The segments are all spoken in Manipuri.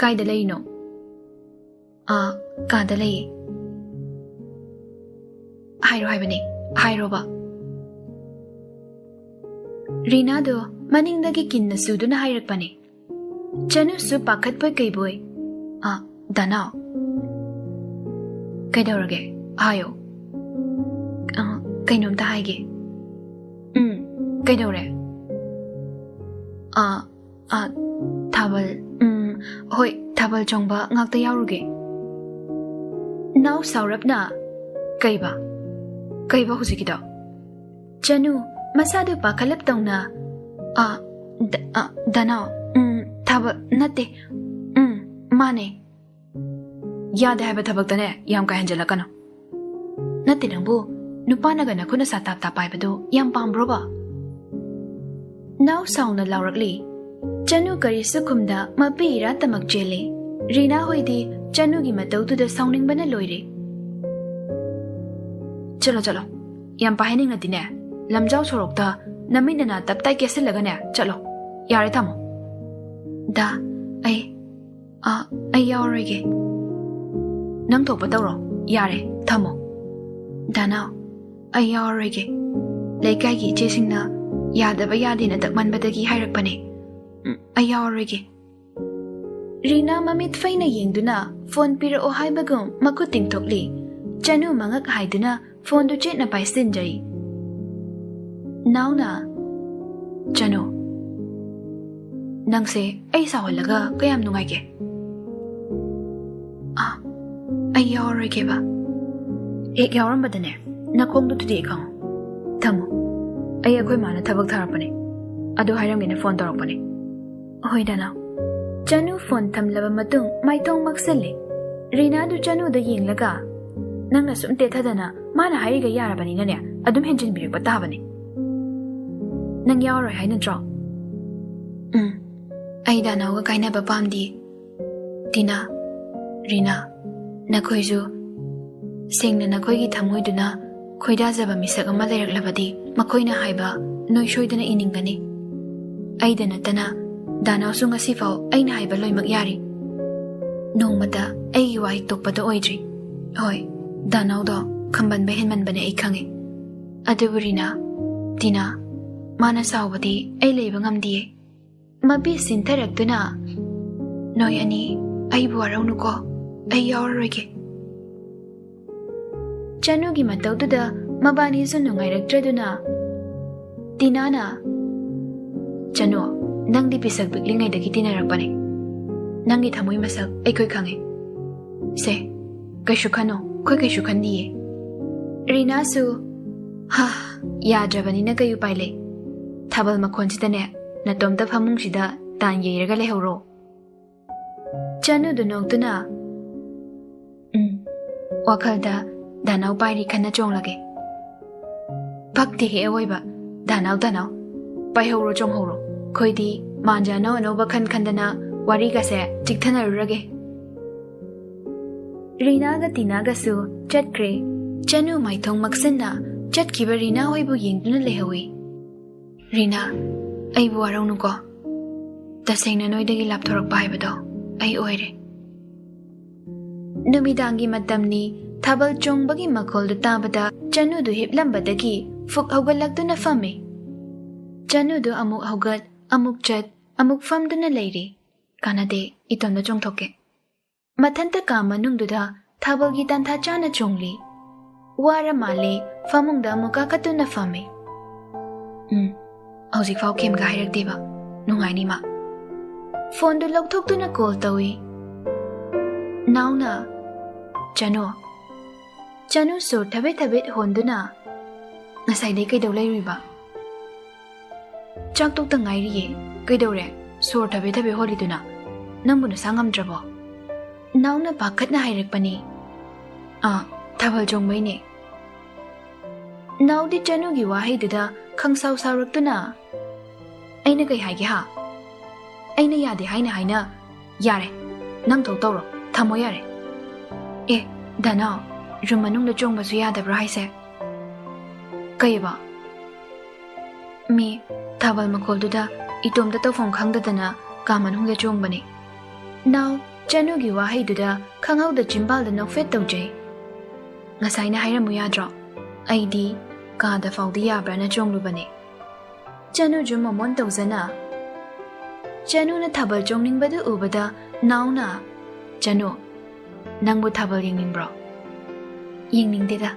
ꯀꯥꯏꯗ ꯂꯩꯔꯤꯅꯣ? ꯀꯥꯗ ꯂꯩꯌꯦ. ꯍꯥꯏꯔꯣ ꯍꯥꯏꯕꯅꯦ, ꯍꯥꯏꯔꯣꯕ. ꯔꯤꯅꯥꯗꯣ ꯃꯅꯤꯡꯗꯒꯤ ꯀꯤꯟꯅ ꯁꯨꯗꯨꯅ ꯍꯥꯏꯔꯛꯄꯅꯦ. ꯆꯅꯨꯁꯨ ꯄꯥꯈꯠꯄꯣꯏ ꯀꯩꯕꯣꯏ ꯗꯅꯥꯎ. ꯀꯩꯗꯧꯔꯒꯦ? ꯍꯥꯏꯌꯣ. ꯀꯩꯅꯣꯝꯇ ꯍꯥꯏꯒꯦ. ꯀꯩꯗꯧꯔꯦ? ꯊꯥꯕꯜ, ꯍꯣꯏ, ꯊꯥꯕꯜ ꯆꯣꯡꯕ ꯉꯥꯛꯇ ꯌꯥꯎꯔꯨꯒꯦ. ꯅꯥꯎ ꯁꯥꯎꯔꯞꯅ, ꯀꯩꯕ ꯍꯧꯖꯤꯛꯀꯤꯗꯣ? ꯆꯅꯨ ꯃꯁꯥꯗꯨ ꯄꯥꯈꯠꯂꯞ ꯇꯧꯅ, ꯗꯅꯥꯎ, ꯊꯥꯕꯜ ꯅꯠꯇꯦ, ꯃꯥꯅꯦ. ꯌꯥꯗꯦ ꯍꯥꯏꯕ ꯊꯕꯛꯇꯅꯦ ꯌꯥꯝ ꯀꯥ ꯍꯦꯟꯖꯜꯂꯛꯀꯅꯣ. ꯅꯠꯇꯦ ꯅꯪꯕꯨ ꯅꯨꯄꯥꯅꯒ ꯅꯈꯨꯠꯅ ꯁꯥꯇꯥꯞ ꯇꯥꯞ ꯄꯥꯏꯕꯗꯣ ꯌꯥꯝ ꯄꯥꯝꯕ꯭ꯔꯣꯕ? ꯅꯥꯎ ꯁꯥꯎꯅ ꯂꯥꯎꯔꯛꯂꯤ. ꯆꯅꯨ ꯀꯔꯤꯁꯨ ꯈꯨꯝꯗ ꯃꯄꯤ ꯏꯔꯥꯠꯇꯃꯛ ꯆꯦꯜꯂꯤ. ꯔꯤꯅꯥ ꯍꯣꯏꯗꯤ ꯆꯅꯨꯒꯤ ꯃꯇꯧꯗꯨꯗ ꯁꯥꯎꯅꯤꯡꯕꯅ ꯂꯣꯏꯔꯦ. ꯆꯠꯂꯣ, ꯌꯥꯝ ꯄꯥꯏꯍꯟꯅꯤꯡꯉꯗꯤꯅꯦ ꯂꯝꯖꯥꯎ ꯁꯣꯔꯣꯛꯇ ꯅꯃꯤꯠꯅ ꯇꯞꯇꯥꯏ ꯀꯦꯁꯤꯜꯂꯒꯅꯦ ꯆꯠꯂꯣ. ꯌꯥꯔꯦ, ꯊꯝꯃꯣ. ꯑꯩ ꯌꯥꯎꯔꯣꯏꯒꯦ. ꯅꯪ ꯊꯣꯛꯄ ꯇꯧꯔꯣ. ꯌꯥꯔꯦ, ꯊꯝꯃꯣ. ꯗꯅꯥꯎ, ꯑꯩ ꯌꯥꯎꯔꯣꯏꯒꯦ. ꯂꯩꯀꯥꯏꯒꯤ ꯏꯆꯦꯁꯤꯡꯅ ꯌꯥꯗꯕ ꯌꯥꯗꯦꯅ ꯇꯛꯃꯟꯕꯗꯒꯤ ꯍꯥꯏꯔꯛꯄꯅꯦ. ꯑꯩ ꯌꯥꯎꯔꯣꯏꯒꯦ. ꯔꯤꯅꯥ ꯃꯃꯤꯠ ꯐꯩꯅ ꯌꯦꯡꯗꯨꯅ ꯐꯣꯟ ꯄꯤꯔꯛꯑꯣ ꯍꯥꯏꯕꯒꯨꯝ ꯃꯈꯨꯠ ꯇꯤꯡꯊꯣꯛꯂꯤ. ꯆꯅꯨ ꯃꯉꯛ ꯍꯥꯏꯗꯨꯅ ꯐꯣꯟꯗꯨ ꯆꯦꯠꯅ ꯄꯥꯏꯁꯤꯟꯖꯩ. ꯅꯥꯎꯅ, ꯆꯅꯨ, ꯅꯪꯁꯦ ꯑꯩ ꯁꯥꯎꯍꯜꯂꯒ ꯀꯌꯥꯝ ꯅꯨꯡꯉꯥꯏꯒꯦ? ꯑꯩ ꯌꯥꯎꯔꯣꯏꯒꯦꯕ. ꯍꯦꯛ ꯌꯥꯎꯔꯝꯕꯗꯅꯦ ꯅꯈꯣꯡꯗꯨ ꯊꯨꯗꯦꯛ ꯈꯪꯉꯣ. ꯊꯝꯃꯣ. ꯑꯩꯈꯣꯏ ꯃꯥꯅ ꯊꯕꯛ ꯊꯥꯔꯛꯄꯅꯦ. ꯑꯗꯨ ꯍꯥꯏꯔꯝꯒꯦꯅ ꯐꯣꯟ ꯇꯧꯔꯛꯄꯅꯦ. ꯍꯣꯏ ꯗꯅꯥꯎ. ꯆꯅꯨ ꯐꯣꯟ ꯊꯝꯂꯕ ꯃꯇꯨꯡ ꯃꯥꯏꯊꯣꯡ ꯃꯛꯁꯤꯜꯂꯤ. ꯔꯤꯅꯥꯗꯨ ꯆꯅꯨꯗ ꯌꯦꯡꯂꯒ, ꯅꯪꯅ ꯁꯨꯝ ꯇꯦꯊꯗꯅ ꯃꯥꯅ ꯍꯥꯏꯔꯤꯒ ꯌꯥꯔꯕꯅꯤꯅꯅꯦ ꯑꯗꯨꯝ ꯍꯦꯟꯖꯤꯟꯕꯤꯔꯛꯄ ꯇꯥꯕꯅꯦ. ꯅꯪ ꯌꯥꯎꯔꯣꯏ ꯍꯥꯏ ꯅꯠꯇ꯭ꯔꯣ? ꯑꯩ ꯗꯅꯥꯎꯒ ꯀꯥꯏꯅꯕ ꯄꯥꯝꯗꯤꯌꯦ. ꯇꯤꯅꯥ, ꯔꯤꯅꯥ, ꯅꯈꯣꯏꯁꯨ ꯁꯦꯡꯅ ꯅꯈꯣꯏꯒꯤ ꯊꯃꯣꯏꯗꯨꯅ ꯈꯣꯏꯗꯥꯖꯕ ꯃꯤꯁꯛ ꯑꯃ ꯂꯩꯔꯛꯂꯕꯗꯤ ꯃꯈꯣꯏꯅ ꯍꯥꯏꯕ ꯅꯣꯏ ꯁꯣꯏꯗꯅ ꯏꯅꯤꯡꯒꯅꯤ. ꯑꯩꯗ ꯅꯠꯇꯅ ꯗꯅꯥꯎꯁꯨ ꯉꯁꯤꯐꯥꯎ ꯑꯩꯅ ꯍꯥꯏꯕ ꯂꯣꯏꯃꯛ ꯌꯥꯔꯤ. ꯅꯣꯡꯃꯇ ꯑꯩꯒꯤ ꯋꯥꯍꯩ ꯇꯣꯛꯄꯗ ꯑꯣꯏꯗ꯭ꯔꯤ. ꯍꯣꯏ, ꯗꯅꯥꯎꯗꯣ ꯈꯝꯕꯟꯕ ꯍꯦꯟꯃꯟꯕꯅꯦ, ꯑꯩ ꯈꯪꯉꯦ. ꯑꯗꯨꯕꯨ ꯔꯤꯅꯥ, ꯇꯤꯅꯥ, ꯃꯥꯅ ꯁꯥꯎꯕꯗꯤ ꯑꯩ ꯂꯩꯕ ꯉꯝꯗꯤꯌꯦ. ꯃꯄꯤ ꯁꯤꯟꯊꯔꯛꯇꯨꯅ, ꯅꯣꯏ ꯑꯅꯤ ꯑꯩꯕꯨ ꯋꯥꯔꯧꯅꯨꯀꯣ, ꯑꯩ ꯌꯥꯎꯔꯔꯣꯏꯒꯦ. ꯆꯅꯨꯒꯤ ꯃꯇꯧꯗꯨꯗ ꯃꯕꯥꯅꯤꯁꯨ ꯅꯨꯡꯉꯥꯏꯔꯛꯇ꯭ꯔꯗꯨꯅ ꯇꯤꯅꯥꯅ, ꯆꯅꯨ, ꯅꯪꯗꯤ ꯄꯤꯁꯛ ꯄꯤꯛꯂꯤꯉꯩꯗꯒꯤ ꯇꯤꯟꯅꯔꯛꯄꯅꯦ. ꯅꯪꯒꯤ ꯊꯃꯣꯏ ꯃꯁꯛ ꯑꯩꯈꯣꯏ ꯈꯪꯉꯦ. ꯁꯦ, ꯀꯩꯁꯨ ꯈꯟꯅꯣ, ꯑꯩꯈꯣꯏ ꯀꯩꯁꯨ ꯈꯟꯗꯤꯌꯦ. ꯔꯤꯅꯥꯁꯨ, ꯌꯥꯗ꯭ꯔꯕꯅꯤꯅ ꯀꯩ ꯎꯄꯥꯏ ꯂꯩ. ꯊꯥꯕꯜ ꯃꯈꯣꯟꯁꯤꯗꯅꯦ ꯅꯇꯣꯝꯇ ꯐꯃꯨꯡꯁꯤꯗ ꯇꯥꯟ ꯌꯩꯔꯒ ꯂꯩꯍꯧꯔꯣ. ꯆꯅꯨꯗꯨ ꯅꯣꯛꯇꯨꯅ, ꯋꯥꯈꯜꯗ ꯗꯅꯥꯎ ꯄꯥꯏꯔꯤ ꯈꯟꯅ ꯆꯣꯡꯂꯒꯦ. ꯄꯛꯇꯦꯍꯦ ꯑꯋꯣꯏꯕ. ꯗꯅꯥꯎ, ꯄꯥꯏꯍꯧꯔꯣ, ꯆꯣꯡꯍꯧꯔꯣ. ꯑꯩꯈꯣꯏꯗꯤ ꯃꯥꯟꯖ ꯑꯅꯧ ꯑꯅꯧꯕ ꯈꯟꯗꯅ ꯋꯥꯔꯤꯒꯁꯦ ꯆꯤꯛꯊꯅꯔꯨꯔꯒꯦ. ꯔꯤꯅꯥꯒ ꯇꯤꯅꯥꯒꯁꯨ ꯆꯠꯈ꯭ꯔꯦ. ꯆꯅꯨ ꯃꯥꯏꯊꯣꯡ ꯃꯛꯁꯤꯟꯅ ꯆꯠꯈꯤꯕ ꯔꯤꯅꯥ ꯍꯣꯏꯕꯨ ꯌꯦꯡꯗꯨꯅ ꯂꯩꯍꯧꯏ. ꯔꯤꯅꯥ, ꯑꯩꯕꯨ ꯋꯥꯔꯧꯅꯨꯀꯣ. ꯇꯁꯦꯡꯅ ꯅꯣꯏꯗꯒꯤ ꯂꯥꯞꯊꯣꯔꯛꯄ ꯍꯥꯏꯕꯗꯣ ꯑꯩ ꯑꯣꯏꯔꯦ. ꯅꯨꯃꯤꯗꯥꯡꯒꯤ ꯃꯇꯝꯅꯤ. ꯊꯥꯕꯜ ꯆꯣꯡꯕꯒꯤ ꯃꯈꯣꯜꯗꯨ ꯇꯥꯕꯗ ꯆꯅꯨꯗꯨ ꯍꯤꯞꯂꯝꯕꯗꯒꯤ ꯐꯨꯛ ꯍꯧꯒꯠꯂꯛꯇꯨꯅ ꯐꯝꯃꯤ. ꯆꯅꯨꯗꯨ ꯑꯃꯨꯛ ꯍꯧꯒꯠ, ꯑꯃꯨꯛ ꯆꯠ, ꯑꯃꯨꯛ ꯐꯝꯗꯨꯅ ꯂꯩꯔꯤ. ꯀꯥꯟꯅꯗꯦ, ꯏꯇꯣꯝꯗ ꯆꯣꯡꯊꯣꯛꯀꯦ. ꯃꯊꯟꯇ ꯀꯥ ꯃꯅꯨꯡꯗꯨꯗ ꯊꯥꯕꯜꯒꯤ ꯇꯥꯟꯊꯥ ꯆꯥꯅ ꯆꯣꯡꯂꯤ. ꯋꯥꯔ ꯃꯥꯜꯂꯦ ꯐꯃꯨꯡꯗ ꯑꯃꯨꯛ ꯀꯥꯈꯠꯇꯨꯅ ꯐꯝꯃꯤ. ꯍꯧꯖꯤꯛꯐꯥꯎ ꯀꯦꯝꯒ ꯍꯥꯏꯔꯛꯇꯦꯕ. ꯅꯨꯡꯉꯥꯏꯅꯤ ꯃꯥ. ꯐꯣꯟꯗꯨ ꯂꯧꯊꯣꯛꯇꯨꯅ ꯀꯣꯜ ꯇꯧꯏ. ꯅꯥꯎꯅ, ꯆꯅꯨ ꯁꯣꯔ ꯊꯕꯦꯠ ꯍꯣꯟꯗꯨꯅ, ꯉꯁꯥꯏꯗꯩ ꯀꯩꯗꯧ ꯂꯩꯔꯨꯏꯕ? ꯆꯥꯛ ꯇꯣꯛꯇ ꯉꯥꯏꯔꯤꯌꯦ. ꯀꯩꯗꯧꯔꯦ ꯁꯣꯔ ꯊꯕꯦꯠ ꯍꯣꯜꯂꯤꯗꯨꯅ? ꯅꯪꯕꯨ ꯅꯁꯥ ꯉꯝꯗ꯭ꯔꯕꯣ? ꯅꯥꯎꯅ ꯄꯥꯈꯠꯅ ꯍꯥꯏꯔꯛꯄꯅꯤ. ꯊꯥꯕꯜ ꯆꯣꯡꯕꯩꯅꯦ. ꯅꯥꯎꯗꯤ ꯆꯅꯨꯒꯤ ꯋꯥꯍꯩꯗꯨꯗ ꯈꯪꯁꯥꯎ ꯁꯥꯎꯔꯛꯇꯨꯅ, ꯑꯩꯅ ꯀꯩ ꯍꯥꯏꯒꯦ ꯍꯥ? ꯑꯩꯅ ꯌꯥꯗꯦ ꯍꯥꯏꯅ ꯌꯥꯔꯦ, ꯅꯪ ꯊꯣꯛ ꯇꯧꯔꯣ, ꯊꯝꯃꯣ ꯌꯥꯔꯦ. ꯗꯅꯥꯎ, ꯔꯨꯝ ꯃꯅꯨꯡꯗ ꯆꯣꯡꯕꯁꯨ ꯌꯥꯗꯕ꯭ꯔꯥ ꯍꯥꯏꯁꯦ? ꯀꯩꯕ? ꯊꯥꯕꯜ ꯃꯈꯣꯜꯗꯨꯗ ꯏꯇꯣꯝꯇ ꯇꯧꯐꯝ ꯈꯪꯗꯗꯅ ꯀꯥ ꯃꯅꯨꯡꯗ ꯆꯣꯡꯕꯅꯦ. Now Chanugi wahayduda khangauda chimbal da nokfet tawjay. Ngasay na hayramu yadro. Aidi kada fawdi yabra na chonglubani. Chanu ju momon tawzana. Chanu na thabal chongningbadu ubada now na. Chanu nangbu thabal yingningbro. Yingningdeda.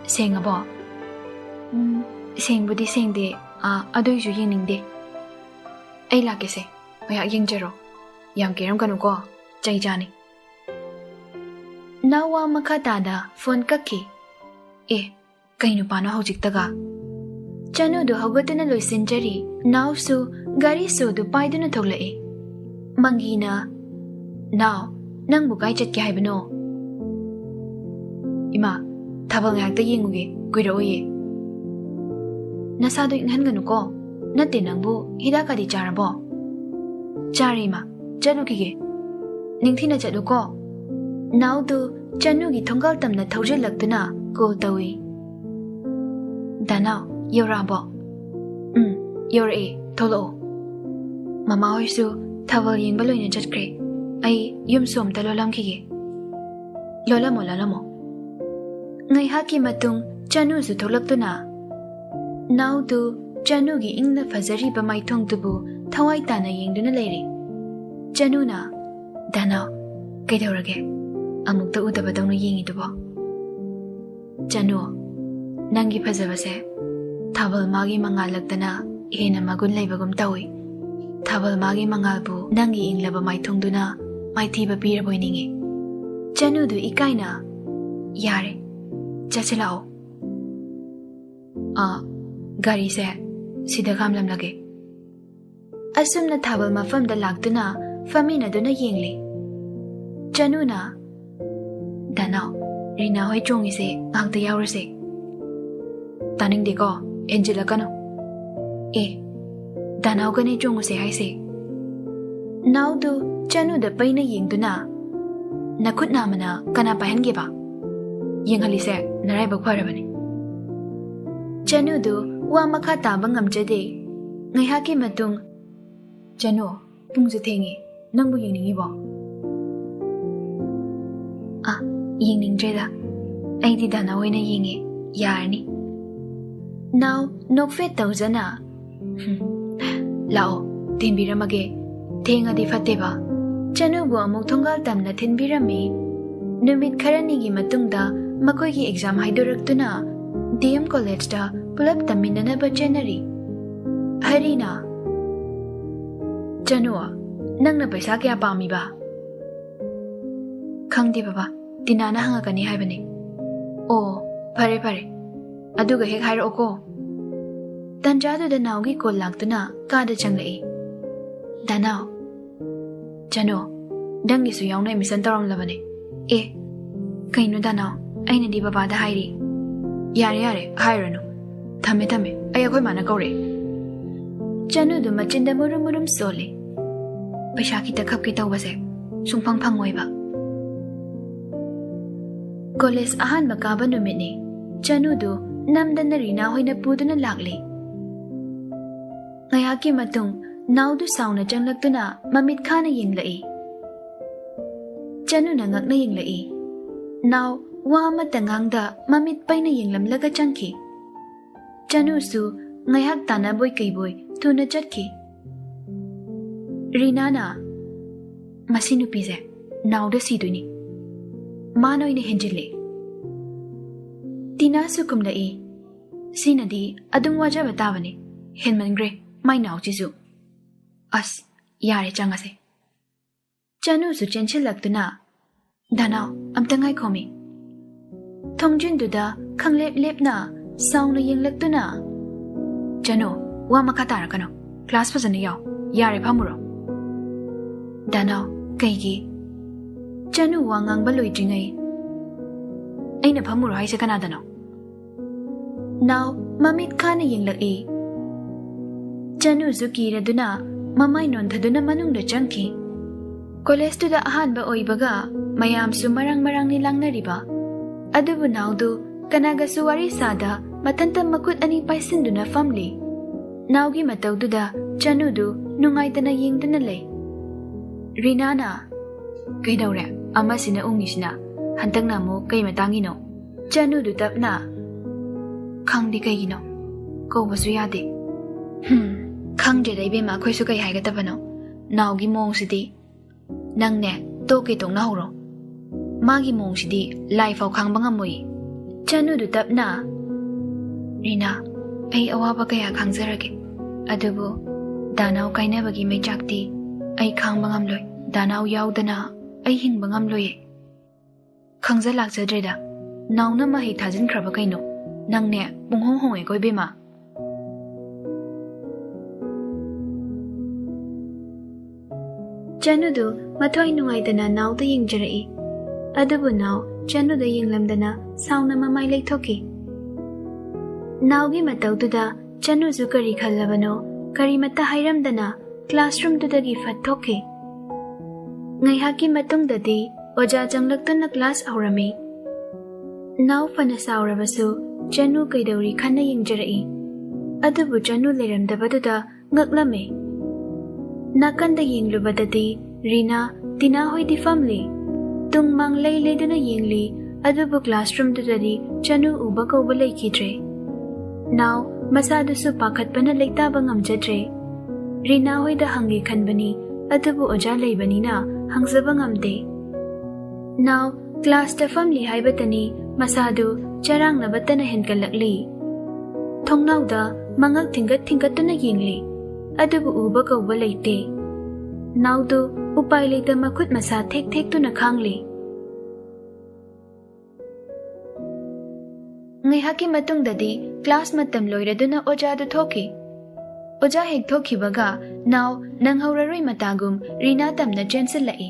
Sengabo. Sengbudi sengde adoyju yingningde. Ay lakese. Maya yingjero. Yam keram kanuko. Chay jani. Nawa makatada phone kakki. Kainu pano hojiktaga. Chanu do hawgatuna loisinjari. Now su gari su do paiduna thoglai. Mangina. Now nang bukai chatki haibano. Ima thabal ngakta yenguge kuiroye. Nasado inghanganuko. Natte nangbu hidakadi charabo. Charima Chanukige. Ningthina chaduko. Now do Chanugi thongal tamna thawje lagtuna call tawi. Danao yorabo. Yore tholo. Mama hoisu thawal yengba loina chatkre. Ai yum som ta lolam khige. Lolamo. Ngai haki matung Chanu su tholaktuna. Now do Chanugi ingna fazari ba maithong tubu thawai tana yengduna leire. Chanuna Danao kaidorage amukta udabadawna yengidubo. Chanu nangi phajabase thabal magi mangalagtana hena magun leibagum tawi. Thabal magi mangalbu nangi inglaba maithongduna maithiba piraboiningi. Chanu du ikaina yare chachilao. Gari se sida kamlam lage. Asumna thabal mafamda lagtuna famina duna yengli. Chanuna Danao Rina hoi chongi se ngakta yaurase. Taning deko Angela kano. Danao gane chongu se haise. Now do Chanu da paina yengduna. Nakut namana kana pahengi ba. Yenghali se naray bagwarabani. Chanu do wa makha taba ngamjade. Ngaihaki matung Chanu pungsu thengi. Nangbu yingningi bo. Yingningdreda. Aidi dana oina yingi. Yarni. Now nokfet tawzana. Lao thinbiramage. Thengadi fateba. Chanu bu amuk thongal tamna thinbirami. Numit kharanigi matungda makoigi exam haidoraktuna DM college da pulap taminanaba chenari. Harina. Chanua Nangna paisa kya pami ba? Khangdi baba tinana hangakani haibani. Pare aduga hek hairo ko. Tanjadu da naugi ko lagtuna kada changlai. Danao Chano dangi su yauna emisan taram labane. Kainu danao aina di baba da hairi. Yare hairanu. Thame ayakoi mana kaure. Chanu du machinda murum sole. Paisa kita khap kita wase sungpang oiba. College ahan makaba numini Chanu do namdana Rina hoina puduna lagli. Ngayaki matung now do sauna changlagtuna mamit khana yenglai. Chanu na ngakna yenglai. Now wa matangangda mamit paina yenglam laga changki. Chanu su ngayak tana boy kaiboy tuna chatki. Rinana Masinu pize now the siduni. Mano in a henjile. Tina sukumlai. Sinadi adung waja batavani. Henmangre, my now jizu. As yare changase. Chanu su chenchilagtuna. Danao amtangai komi. Tongjin duda kanglep na sauna yenglagtuna. Chanu wamakatara kano. Class pasani yao. Yare pamuro. Danao kaigi. Chanu wangang baloi jingai. Aina pamuro haise kanadano. Now mamit khana yenglai. Chanu zuki raduna mamai nontaduna manungda changki. College to the ahanba oibaga mayam sumarang ni langnariba. Adubu naudu kanaga suwari sada matanta makut ani paisinduna family. Naugi matawduda Chanudu nungaitana yingdana lay. Rinana Kaidore Amasina Ungisina Hantangna mo kay matangino Chanu du tapna Khangdi kaygino Ko basu yade Khangde dai bema khoi su kai haigatabano Naugi mong sidi Nangne to kay tong nahuro Magi mong sidi life au khang bangamui Chanu du tapna Rina ay awaba kaya khangzarage Adubu Danau kainabagi may jakti Ay khang bangamloy Danau yaudana Ay hing bangamloy Khangza laksadreda Nauna mahi thajin kraba kaino Nangne bunghong hong koy bema Chanudu mathoi nungaidana nauda yingjarai Adubu nau chanuda yinglamdana sauna mamai leithoki Naugi mataududa chanuzu kari khallabano kari mata hairamdana classroom dudagi fathoki Ngaihaki matungdadi oja janglaktuna class aurami Now fana saurabasu chanu kaidori khana yingjarai Adubu chanu leramdabaduda ngaklame Nakanda yinglubadadi Rina tina hoi di family Tung mang lay duna yingli Adubu classroom dudadi chanu uba kauba laikidre Now masadusu pakatpana laitaba ngamjadre Rina hoi da hangi khanbani Adubu oja laibani na hangzaba ngamde Now class da family haibatani Masadu charang na batana henkalakli Thongnaw da mangak thingat tuna yingli Adubu uba kauba laite Naudu upai laita makut masa thek tuna khangli Ngaihaki matungdadi class matam loiraduna oja du thoki Oja hek thoki baga now nanghauraroi matagum Rina tamna jensil lai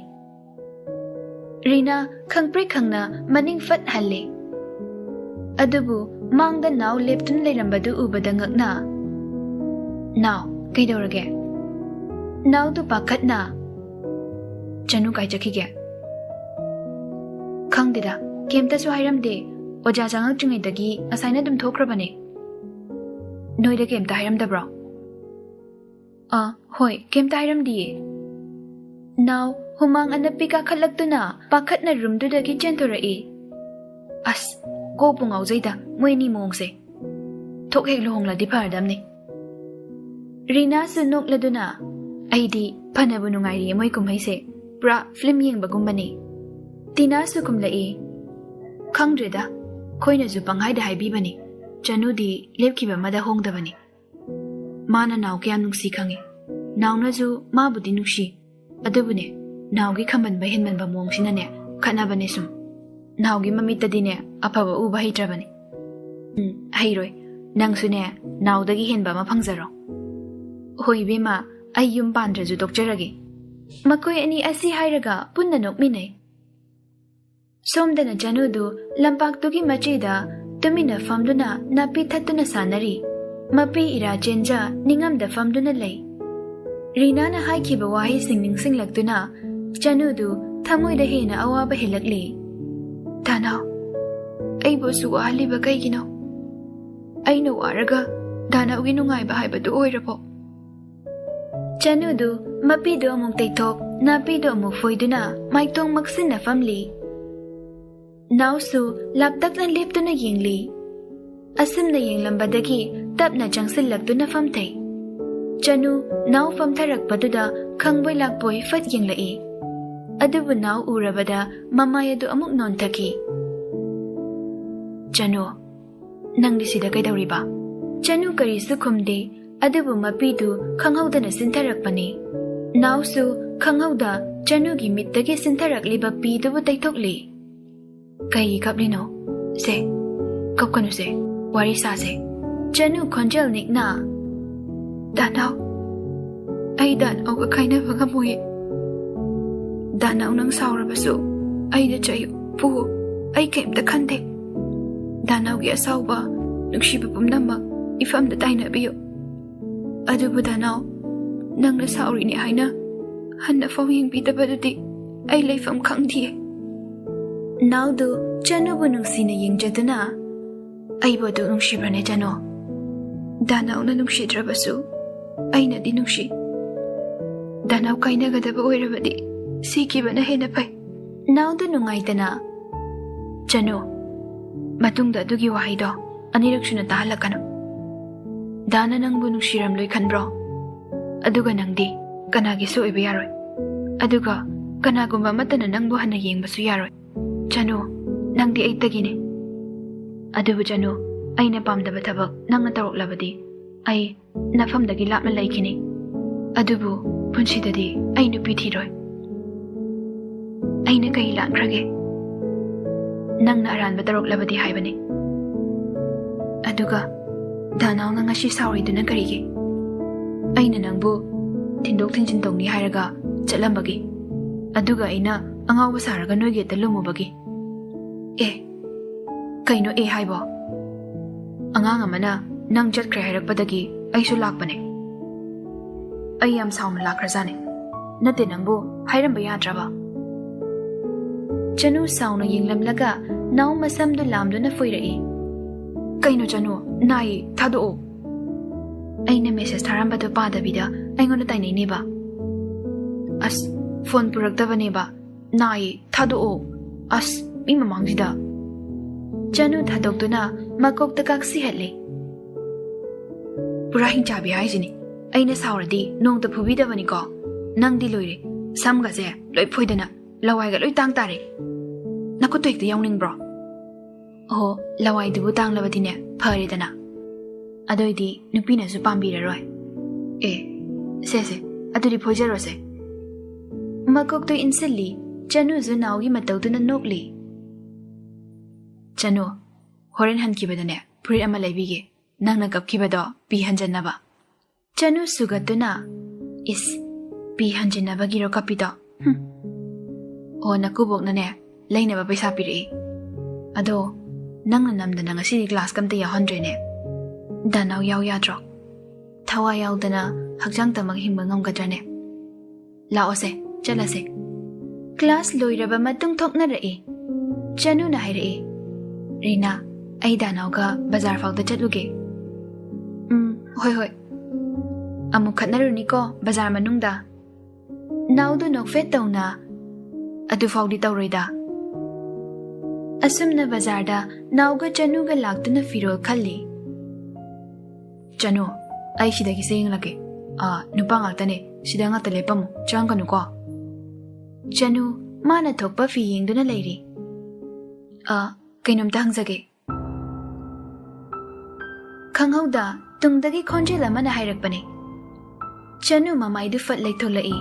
Rina khangpri khangna maning fat halle Adubu mangda now leptun leirambadu ubada ngakna Now kaidorage Now du pakhatna Chanu kai chakige Khangdida kemta su hairamde Oja jangak chungaidagi asaina dum thokrabane Noida kemta hairamdabro Hoi kemta hairamdiye Now humang anapika khalaktuna pakhatna room dudagi chentorai As ko pungau zaida moini mongse Thok hek lohongla di phardamni Rina su nokladuna Aidi phanabu nungairi moi kumhaise pra film yengbagumbani Tina su kumlai Khangdreda khoina ju panghaida haibibani Chanudi lepkiba mada hongdabani Mana naw kya nungsi khange Nawna ju mabudi nungsi Adubune nawgi khamban ba henman ba mongsinane khanabane sum Nawgi mamitadine afaba uba hitrabani Hairoi nangsune nawdagi henba ma phangjaro Hoi bema ayyum pandraju dokjaragi Makoi ani asi hairaga punna nokminai Somdana Chanudu lampaktugi machida tumina famduna napi thattuna sanari Mapi ira chenja ningamda famduna lay Rina na haikiba wahi singning laktuna Chanudu thamoida hena awaba helakli Tanaw Aibo su wahaliba kaygino Aina waraga Danawgi nungaiba haibadu oirabo Chanudu mapido among taytok napido among foiduna maitong maksinna family Now su laptaklan leptuna yingli Asimna yenglambadagi tapna jangsilakduna famtay Chanu now famtharakpaduda khangboy lakboy fat yenglai Adubu now urabada mamayadu amuk nontaki Chanu nangdisida kaidawriba Chanu kari sukhumde Adubu mapidu khanghaudana sintharakpani Now su khanghauda Chanugi mittagi sintharakliba pidubu taythokli Kai kaplino Se Kapkanu se Wari sa se Chanu khonjal nikna Danaw Ay danaw ka kaina bagamuye Danaw nang saurabasu Ay da chayo Puho Ay kaimta khande Danaw gi asawba Nugshiba pumnama Ifam da tayo nabiyo Adubu danaw Nang nasauri ni haina Hanna faw yung bitabadudi Ay layfam khangdiye Now do Chanu bu nungsina yingjaduna Ay bodo nungshibrane Chanu Danaw na nungshidrabasu Ay na di nungshi Danaw kainagadaba oirabadi Sikibana hena pai. Naudu nungaitana. Chanu. Matungda adugi wahaido aniraksuna tahalakano. Dana nangbu nungsiram loi khanbro. Aduga nangdi kanagi su oiba yaroi. Aduga kanagumba matana nangbu hana yengbasu yaroi. Chanu, nangdi aitagine. Adubu chanu, aina pamdaba thabak nangna taroklabadi ai nafamdagi lapna laikini. Adubu punsidadi ai nupi thiroi. Aina kai lankrage. Nangna aranba taroklabadi haibani. Aduga Danao nga ngasi sawriduna karigi. Aina nangbu tindok tinjin tongni hairaga chatlambagi. Aduga aina angawba saraga noige talumubagi. Kaino haibo. Angang amana nang chatkre hairakpadagi aisu lakpane. Ai yam sauna lakrazane. Nate nangbu hairamba yadraba. Chanu sauna yinglamlaga naw masamdu lamduna foirai. Kaino chanu nai thado. Aina message tharambadu padabida aingona tainai neba. As phone purakdaba neba. Nai thado. As mi mamangida. Chanu thadokduna makokta kaksi hatle. Pura hingchabi haijini. Aina sauradi nongta phubidabani ko. Nangdi loire. Samgaze loi phoidana lawaiga loi tang tare. Nakuto ekta yawning bro. Oh, lawai dubu tang labadine pharidana. Adoidi nupina su pambiraroi. Se adudi phojarose. Makokto insilli Chanu zu naugi matawduna nokli. Chanu, horen hankibadane puri ama laibige nangna kapkibado pi hanjanaba. Chanu sugatuna is pi hanjanaba giro kapito. O nakuboknane lainaba paisa piri. Ado nangna namdana ngasi class kamte yahondrene. Danau yaw yadro. Thawa yawdana hakjang tamag hingba ngamgadrane. Laose, chalase. Class loiraba matung thokna rae. Chanu na hairae. Rina, ai danauga bazar fawda chatluge. Hoi. Amuk khatnaruni ko bazar manungda. Naudu nokfet tawna. Adu fawdi tawroida. Asumna bazarda nauga chanuga laktuna firol khalli. Chanu, ai sidagi sayinglake. Nupa ngakta ne, sida ngakta lepamu, changkanu ko. Chanu, mana thokpa fi yengduna leiri. Kainomta hangzage. Khanghauda tungdagi khonjel amana hairakpane. Chanu mamaidu fat laitholai.